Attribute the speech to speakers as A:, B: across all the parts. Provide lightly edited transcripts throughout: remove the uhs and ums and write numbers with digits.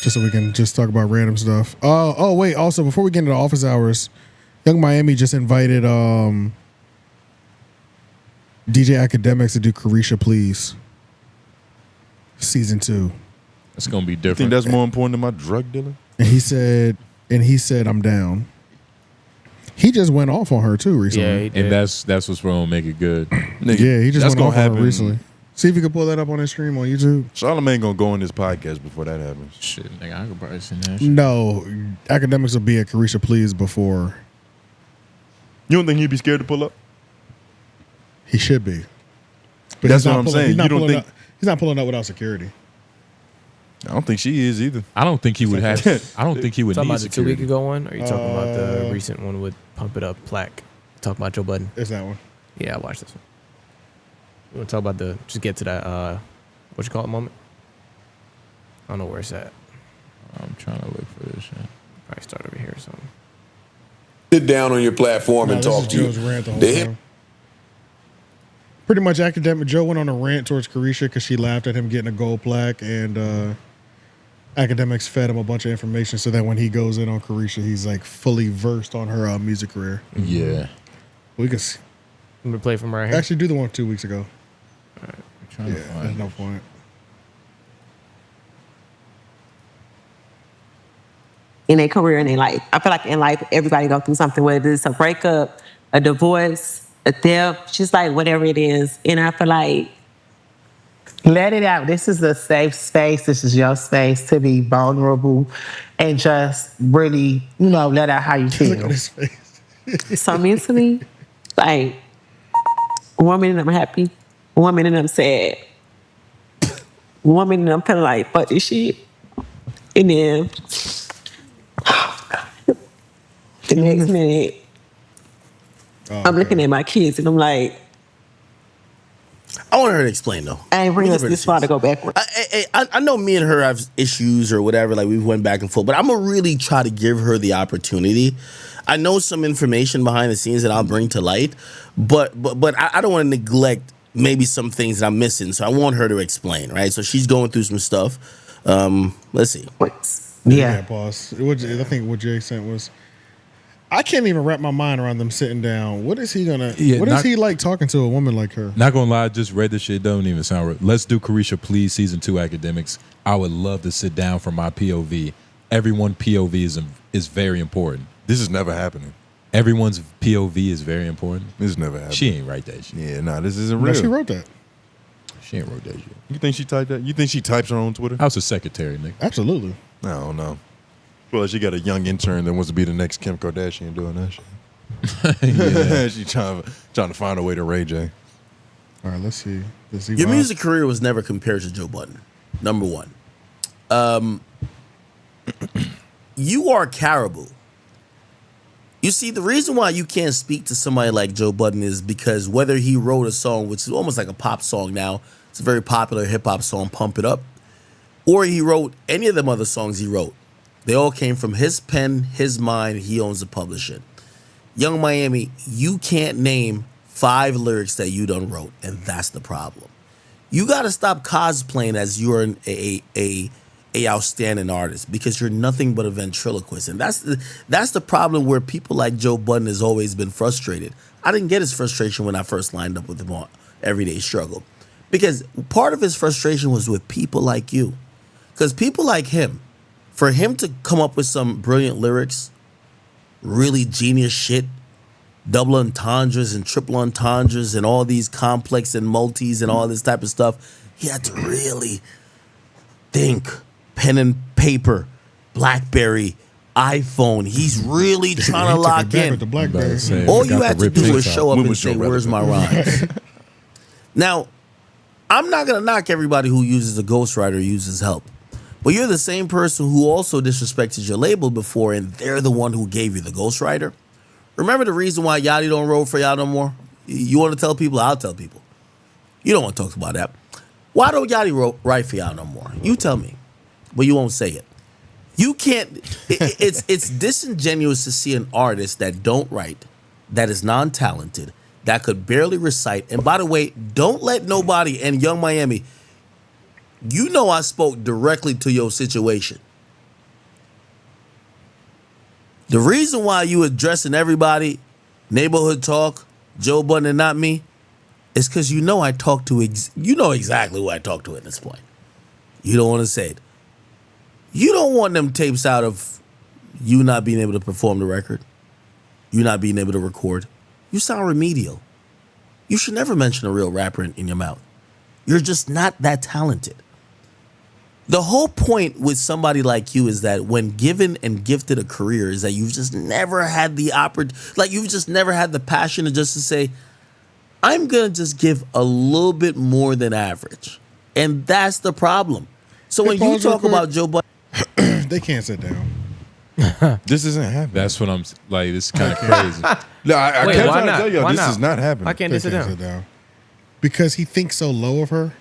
A: just so we can just talk about random stuff. Oh wait, also before we get into office hours, Yung Miami just invited DJ Akademiks to do Caresha Please season 2.
B: It's gonna be different.
C: I think that's more important than my drug dealer.
A: And he said I'm down. He just went off on her too recently.
D: Yeah, he did.
B: And that's what's gonna make it good.
C: Nigga,
A: Yeah, he just
C: that's
A: went off
C: gonna
A: on her
C: happen.
A: recently. See if you can pull that up on his stream on YouTube.
C: Charlamagne gonna go on this podcast before that happens.
B: Shit, nigga, I could probably see that. Shit.
A: No, Akademiks will be at Caresha Please before.
C: You don't think he'd be scared to pull up?
A: He should be. But
C: That's
A: he's not
C: what I'm
A: pulling-
C: saying.
A: He's not
C: You don't
A: pulling
C: think-
A: up- he's not pulling up without security.
C: I don't think she is either.
B: I don't think he would have. I don't think he would
D: Talking
B: need
D: about the 2 week
B: security.
D: ago one, or are you talking about the recent one with Pump It Up Plaque? Talking about Joe Budden.
A: It's that one.
D: Yeah, I watched this one. You want to talk about just get to that, what you call it moment? I don't know where it's at.
B: I'm trying to look for this shit.
D: Probably start over here or something.
E: Sit down on your platform
A: No,
E: and
A: this
E: talk
A: is
E: to you.
A: Joe's rant the whole
E: The
A: time. Pretty much Joe went on a rant towards Caresha because she laughed at him getting a gold plaque, and Akademiks fed him a bunch of information so that when he goes in on Caresha, he's like fully versed on her music career.
B: Yeah.
A: We could
D: I'm gonna play from right here.
A: actually do the one 2 weeks ago.
B: I'm trying
A: Yeah,
B: to find
A: there's
B: it.
A: no point.
F: In their career and in life. I feel like in life, everybody go through something, whether it's a breakup, a divorce, a death, just like whatever it is. And I feel like,
G: Let it out. This is a safe space. This is your space to be vulnerable and just really, let out how you
A: Look
G: feel.
A: at his face.
F: so mentally, like, 1 minute I'm happy, 1 minute I'm sad, 1 minute I'm feeling like, fuck this shit. And then the next minute, I'm looking at my kids and I'm like,
H: I want her to explain though.
F: I ain't bring us this far to go backwards.
H: I know me and her have issues or whatever, like we've went back and forth, but I'm gonna really try to give her the opportunity. I know some information behind the scenes that I'll bring to light, but I don't want to neglect maybe some things that I'm missing. So I want her to explain, right? So she's going through some stuff. Let's see.
A: Yeah, pause. I think what Jay sent was, I can't even wrap my mind around them sitting down. What is he gonna?
B: Yeah,
A: what is he like talking to a woman like her?
B: Not gonna lie, I just read this shit. Don't even sound right. Let's do Caresha Please season 2 Akademiks. I would love to sit down from my POV. Everyone POV is very important.
C: This is never happening.
B: Everyone's POV is very important.
C: This is never happening.
B: She ain't write that shit.
C: Yeah, nah, this isn't
A: No,
C: real.
A: she wrote that.
B: She ain't wrote that shit.
C: You think she typed that? You think she types her own Twitter?
B: I was a secretary, nigga.
A: Absolutely.
C: I don't know. Well, she got a young intern that wants to be the next Kim Kardashian doing that shit. She trying to find a way to Ray J.
A: All right, let's see.
H: Your music career was never compared to Joe Budden. Number one. You are Caribou. You see, the reason why you can't speak to somebody like Joe Budden is because whether he wrote a song, which is almost like a pop song now, it's a very popular hip-hop song, Pump It Up, or he wrote any of them other songs he wrote, they all came from his pen, his mind. He owns the publishing. Yung Miami, you can't name 5 lyrics that you done wrote, and that's the problem. You got to stop cosplaying as you're a outstanding artist, because you're nothing but a ventriloquist, and that's the problem where people like Joe Budden has always been frustrated. I didn't get his frustration when I first lined up with him on Everyday Struggle, because part of his frustration was with people like you, because people like him, for him to come up with some brilliant lyrics, really genius shit, double entendres and triple entendres and all these complex and multis and all this type of stuff, he had to really think. Pen and paper, BlackBerry, iPhone. He's really trying to lock in.
A: The BlackBerry.
H: All you had to do was show up and say, "Where's my rhymes?" Now, I'm not gonna knock everybody who uses a ghostwriter, uses help, but you're the same person who also disrespected your label before, and they're the one who gave you the ghostwriter. Remember the reason why Yachty don't roll for y'all no more? You want to tell people? I'll tell people. You don't want to talk about that. Why don't Yachty write for y'all no more? You tell me. But you won't say it. You can't. It's disingenuous to see an artist that don't write, that is non-talented, that could barely recite. And by the way, don't let nobody, and Yung Miami, you know I spoke directly to your situation. The reason why you addressing everybody, neighborhood talk, Joe Budden and not me, is because you know I talk to, you know exactly who I talk to at this point. You don't want to say it. You don't want them tapes out of you not being able to perform the record, you not being able to record. You sound remedial. You should never mention a real rapper in your mouth. You're just not that talented. The whole point with somebody like you is that when given and gifted a career is that you've just never had the you've just never had the passion to just to say, I'm going to just give a little bit more than average. And that's the problem. So when you talk about Joe Budden,
A: They can't sit down.
C: This isn't happening.
B: That's what I'm like. This is kind of crazy.
C: No, I
D: Wait,
C: kept
D: why
C: trying to
D: not?
C: tell y'all
D: Why
C: this
D: not?
C: is not happening.
D: Why can't
A: They
D: they sit
A: can't
D: down?
A: sit down. Because he thinks so low of her.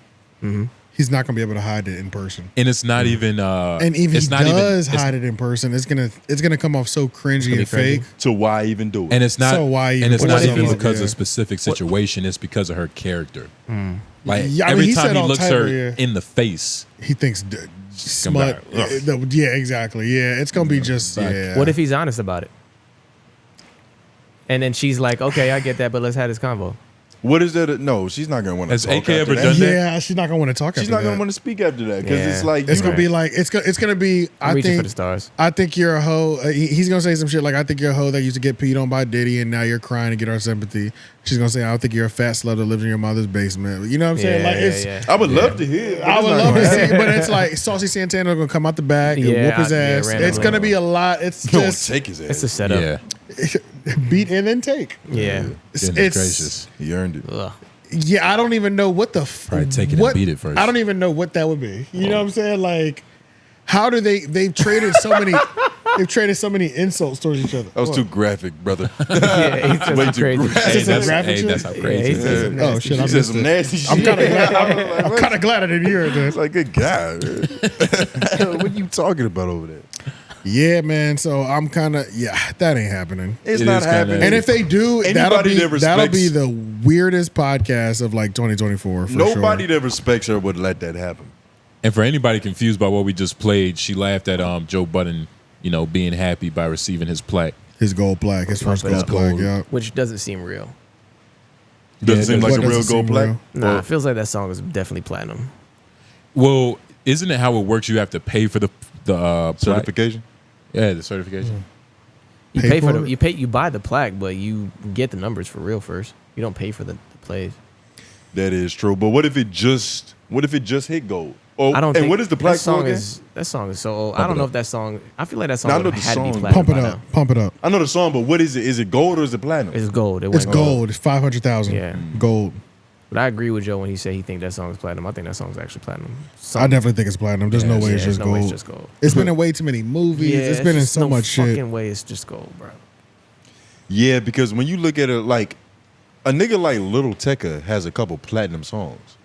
A: He's not gonna be able to hide it in person.
B: And it's not even.
A: And if
B: it's
A: he
B: not
A: does
B: even,
A: hide it in person, it's gonna come off so cringy
D: be
A: and
D: cringy.
A: fake.
C: So why even do it?
B: and it's not.
A: So why even
B: and it's
A: put
B: not
A: yourself
B: even
A: out
B: because
A: there?
B: of a specific situation. It's because of her character. Like
A: Yeah, I mean,
B: every
A: he
B: time
A: said
B: he
A: on
B: looks
A: title,
B: her
A: yeah.
B: in the face,
A: He thinks smut.
B: Ugh.
A: Yeah, exactly. Yeah, it's gonna be just
B: back.
A: yeah.
D: What if he's honest about it? And then she's like, okay, I get that, but let's have this convo.
C: What is that? No, she's not gonna want to
B: Has
C: talk
B: AK
C: after
B: ever
C: that.
B: done that?
A: Yeah, she's not gonna want to talk.
C: She's
A: after
C: not gonna
A: that.
C: want to speak after that because
D: Yeah.
C: it's like
A: It's
C: you
A: gonna
C: know,
A: be like it's gonna be. I
D: Reaching for
A: think
D: the stars.
A: I think you're a hoe. He's gonna say some shit like, "I think you're a hoe that used to get peed on by Diddy, and now you're crying to get our sympathy." She's gonna say, "I think you're a fat slut that lives in your mother's basement." You know what I'm saying? Like it's.
C: I would love to hear. It, but
A: I
C: it's
A: would
C: not
A: love
C: gonna
A: to see,
C: happen.
A: but it's like Saucy Santana gonna come out the back and
D: Yeah,
A: whoop his ass.
D: randomly.
A: It's gonna be a lot. It's
C: You don't
A: just
C: take his ass.
D: It's a setup.
B: yeah,
A: beat and then take.
D: Yeah.
B: goodness
A: It's
B: gracious.
C: He earned it.
D: Ugh.
A: yeah. I don't even know what the
B: Probably take it and
A: what,
B: beat it first.
A: I don't even know what that would be. You know what I'm saying? Like, how do they've traded so many? They've traded so many insults towards each other.
C: That was too graphic, brother.
D: Yeah, he said
C: Way
D: some
C: too
D: crazy
C: graphic.
D: shit.
A: Is this
B: that's,
A: graphic
B: hey,
A: shit?
B: that's how
D: Yeah,
B: crazy.
D: he
B: it is.
D: said some
A: Oh
D: nasty
A: shit! I
C: He said
A: missed
C: some
A: it.
C: nasty shit.
A: I'm kind of glad.
C: Like,
A: I'm
C: what?
A: kind of glad I didn't hear it.
C: It's like good guy. Man. What are you talking about over there?
A: Yeah, man. So I'm kind of that ain't happening.
C: It's
B: It
C: not
B: is kinda-
C: happening.
A: And if they do, that'll
C: Anybody
A: be
C: that
A: that'll
C: respects-
A: be the weirdest podcast of like 2024. For
C: nobody
A: sure.
C: that respects her would let that happen.
B: And for anybody confused by what we just played, she laughed at Joe Budden, being happy by receiving his plaque.
A: His gold plaque, his first
D: Pump it
A: gold
D: up.
A: plaque. Yeah.
D: Which doesn't seem real.
C: Doesn't
B: Yeah,
C: seem
B: it
C: like a
A: doesn't
C: real
A: seem
C: gold plaque.
A: real.
D: Nah,
C: Well,
D: it feels like that song is definitely platinum.
B: Well, isn't it how it works? You have to pay for the plaque?
C: certification.
B: Yeah, the certification.
D: You
A: Pay
D: pay for
A: for
D: the
A: it?
D: you buy the plaque, but you get the numbers for real first. You don't pay for the plays.
C: That is true. But what if it just hit gold? Oh,
D: I don't.
C: And
D: think
C: what is the plaque
D: that song
C: for again?
D: is? That song is so old.
B: Pump
D: I don't
B: It
D: know
B: Up.
D: if that song. I feel like that song
C: Now, I know
D: would
C: the
D: had to be
C: song.
D: platinum
A: Pump it
D: by
A: up,
D: now.
A: pump it up.
C: I know the song, but what is it? Is it gold or is it platinum?
D: It's gold.
A: It's
D: went
A: gold. It's 500,000.
D: Yeah.
A: Gold.
D: But I agree with Joe when he said he think that song is platinum. I think that song's actually platinum.
A: I definitely think it's platinum. There's no way it's
D: there's
A: just
D: no
A: gold.
D: way it's just gold.
A: It's been in way too many movies.
D: Yeah,
A: It's been in
D: just
A: so
D: no
A: much shit.
D: fucking way it's just gold, bro.
C: Yeah, because when you look at it, like a nigga like 𝙿𝙾𝚃 has a couple platinum songs,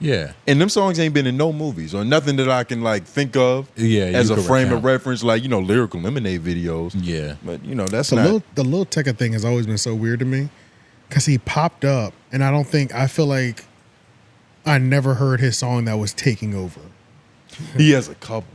B: Yeah.
C: and them songs ain't been in no movies or nothing that I can like think of.
B: Yeah,
C: as
B: you
C: a
B: could
C: frame of
B: recount.
C: reference, like Lyrical Lemonade videos.
B: Yeah.
C: But that's
A: The
C: not.
A: little Tekka thing has always been so weird to me because he popped up, and I feel like I never heard his song that was taking over.
C: He has a couple.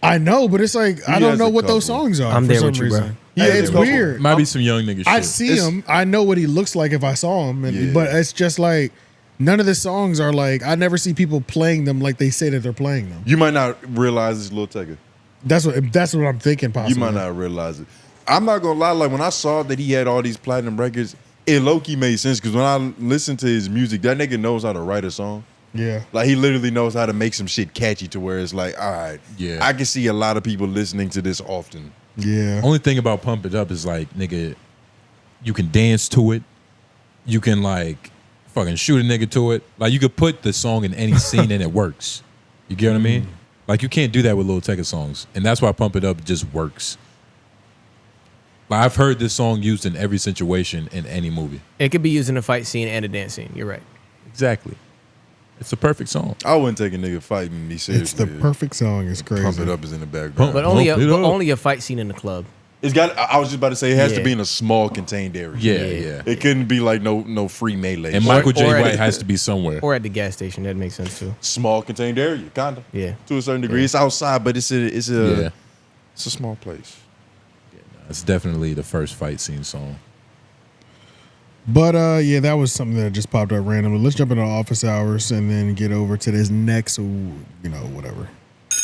A: I know, but it's like I
C: He
A: don't
C: has
A: know
C: a
A: what those
C: couple.
A: songs are.
D: I'm
A: for
D: there
A: some
D: with you, bro.
A: reason.
C: He has a
A: It's
C: couple.
A: weird.
B: Might be some young nigga shit.
A: I see
C: It's-
A: him. I know what he looks like if I saw him,
C: Yeah.
A: but it's just like none of the songs are like I never see people playing them like they say that they're playing them.
C: You might not realize it's 𝙿𝚃.
A: That's what I'm thinking. Possibly.
C: You might not realize it. I'm not gonna lie. Like when I saw that he had all these platinum records, it low-key made sense because when I listened to his music, that nigga knows how to write a song.
A: Yeah.
C: Like he literally knows how to make some shit catchy to where it's like, all right,
B: Yeah.
C: I can see a lot of people listening to this often.
A: Yeah.
B: Only thing about Pump It Up is like, nigga, you can dance to it. You can like fucking shoot a nigga to it. Like you could put the song in any scene and it works. You get what I mean? Like you can't do that with 𝙿𝚃 songs. And that's why Pump It Up just works. Like I've heard this song used in every situation in any movie.
D: It could be used in a fight scene and a dance scene. You're right.
B: Exactly. It's a perfect song.
C: I wouldn't take a nigga fighting me seriously.
A: It's the perfect song. It's crazy.
C: Pump It Up is in the background.
B: Pump-
D: But only a fight scene in the club.
C: It's got. I was just about to say it has to
D: Yeah.
C: be in a small contained area.
B: Yeah.
C: It couldn't be like no free melee.
B: And Michael J.
D: or-
B: White has to be somewhere.
D: Or at the gas station. That makes sense too.
C: small contained area, kinda.
D: Yeah.
C: To a certain degree, it's outside, but it's a
B: Yeah.
C: It's a small place.
B: It's definitely the first fight scene song.
A: But yeah, that was something that just popped up randomly. Let's jump into office hours and then get over to this next, whatever.